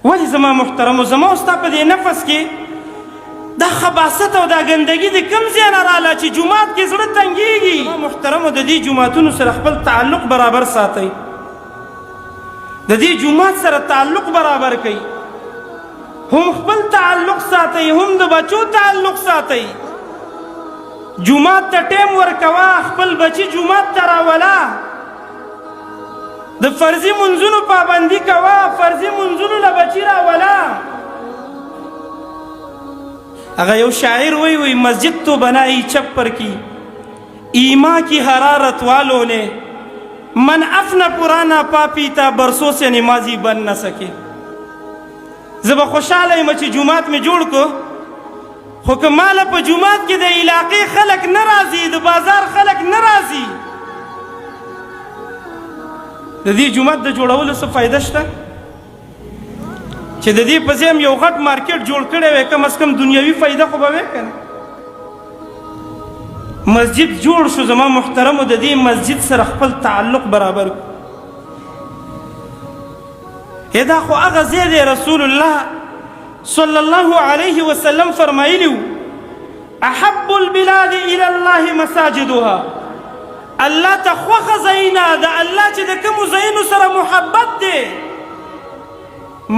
ولې زما محترمو زما او ستا په دې نفس کې دا خباثت او دا ګندګي د کوم ځای نه راله چې جومات کې زړه تنګېږي. زما محترمو د دې جوماتونو سره خپل تعلق برابر ساتئ، د دې جومات سره تعلق برابر کړئ، هم خپل تعلق ساتئ هم د بچو تعلق ساتئ. جومات ته ټیم ورکوه، خپل بچي جومات ته راوله، د فرضي منځونو پابندي کوه، فرضي منځونو له بچي راوله. هغه یو شاعر وی مسجد تو بنائی چپر کی ایما کی حرارت والوں نے من اپنا پرانا پاپی تا برسوں سے نمازی بن نہ سکے. زب خوشحال یم چې جومات می جوړ کو، خو که ماله په جومات کې د علاقې خلک نه راځي، د بازار خلک نه راځي، د دې جومات د جوړولو څه فایده شته؟ چې د دې په ځای یو غټ مارکیټ جوړ کړی وی، کم از کم دنیوي فایده خو به وی که نه. مسجد جوړ شو، زما محترمو د دې مسجد سره خپل تعلق برابر کړو. دا خو هغه ځای دی رسول الله صلی الله علیه وسلم فرمایلی و احب البلاد الی الله مساجدها. الله ته خوښه ځایونه د الله چې د کومو ځایونو سره محبت دی،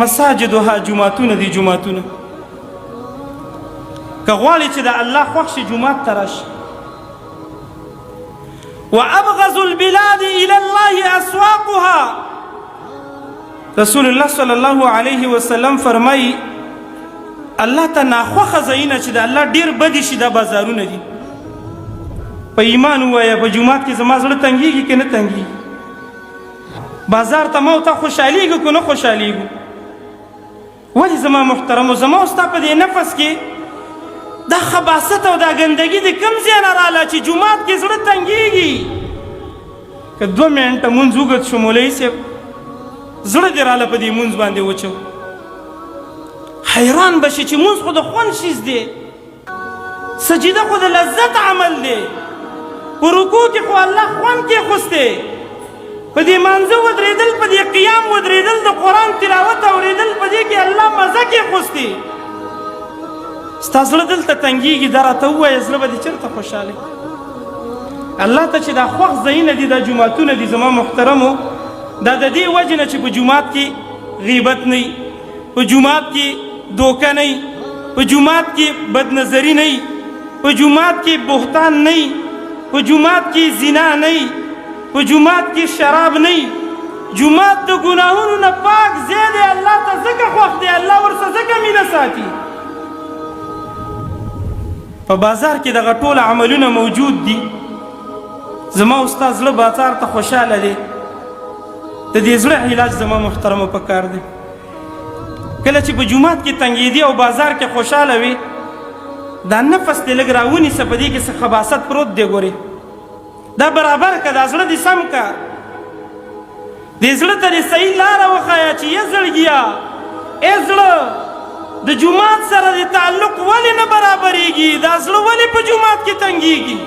مساجدها جوماتونه دي. جوماتونه که غواړي چې د الله خوښ شي جومات ته راشي. وابغض البلاد الى الله اسواقها. رسول الله صلی الله علیه وسلم فرمایي الله ته ناخوښه ځایونه چې د الله ډیر بدي شي دا بازارونه دي. په ایمان ووایه په جومات کې زما زړه تنګېږي که نه تنګېږي؟ بازار ته ما او تا خوشحالیږو که نه خوشحالیږو؟ ولې زما محترمو زما او ستا په دې نفس کې دا خباثت او دا ګندګي د کوم ځای نه راله چې جومات کې زړه تنګېږي؟ که 2 منټه مونځ وګد شو مولوي صاحب، زړه دې راله په دې مونځ باندې وچو. حیران به شي چې مونځ خو د خوند شیز دی، سجده خو د لذت عمل دی، په رکوع کې خو الله خوند کېښوستی، په دې مانځه ودرېدل، په دې قیام ودرېدل، د قرآن تلاوت اورېدل، په دې کې الله مزه کېښوستی. ستا زړه دلته تنګېږي، دا راته ووایه زړه به دې چېرته خوشحاله الله ته چې دا خوښ ځایونه دي، دا جوماتونه دي زما محترمو، دا د دې وجې نه چې په جومات کې غیبت نه وي، په جومات کې دوکه نه وي، په جومات کې بدنظري نه وي، په جومات کې بهتان نه وي، په جومات کې زنا نه وي، په جومات کې شراب نه وي. جومات د ګناهونو نه پاک ځای دی، الله ته ځکه خوښ دی، الله ورسره ځکه مینه ساتي. په بازار کې دغه ټول عملونه موجود دي. زما او ستا زړه بازار ته خوشحاله دی، د دې زړه علاج زما محترمو په کار دی. کله چې په جومات کې تنګېدي او بازار کې خوشحاله وي، دا نفس دې لږ راونیسه، په دې کې څه خباثت پروت دی. ګورې دا برابر که، دا زړه دې سم که، دې زړه ته دې صحیح لاره وښایه چې ای زړګیه، ای زړه د جومات سره دې تعلق ولې نه برابرېږي؟ دا زړه ولې په جومات کې تنګېږي؟